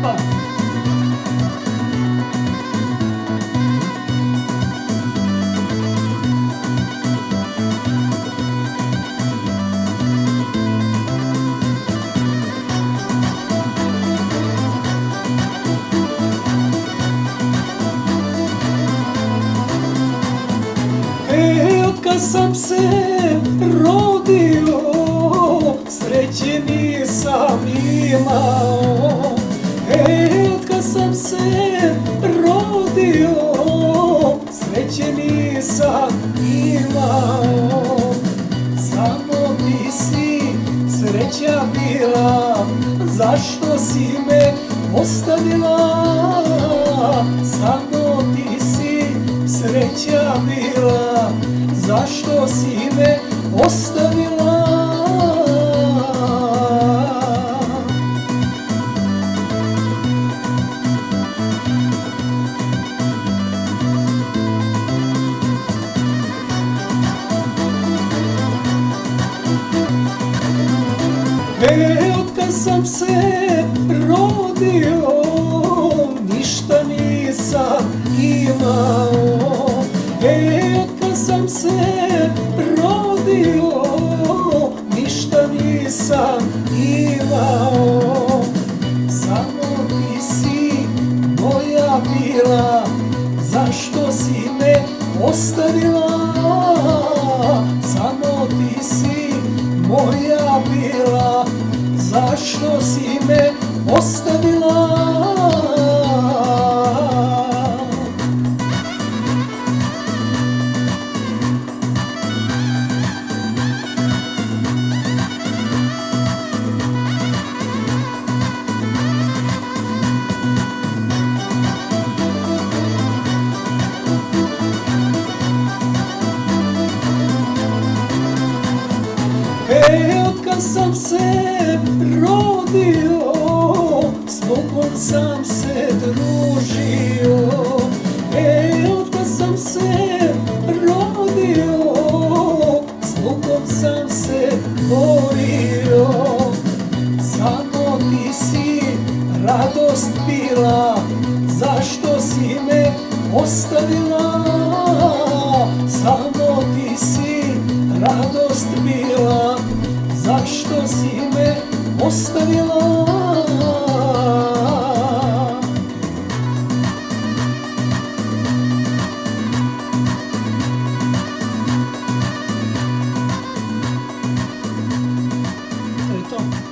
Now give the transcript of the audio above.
Opa! Otkad sam se rodio, sreće nisam imao. Otkad sam se rodio, sreće nisam imao. Samo ti si sreća bila, zašto si me ostavila? Samo ti si sreća bila, zašto si me ostavila? Otkad sam se rodio, ništa nisam imao. Otkad sam se rodio, ništa nisam imao. Samo ti si moja bila, zašto si me ostavila? Samo ti si moja bila, zašto si me ostavila? Otkad sam se rodio, s Bogom sam se družio. Otkad sam se rodio, s Bogom sam se borio. Samo ti si radost bila, zašto si me ostavila? Samo ti si radost bila, zašto si me ostavila? To je to.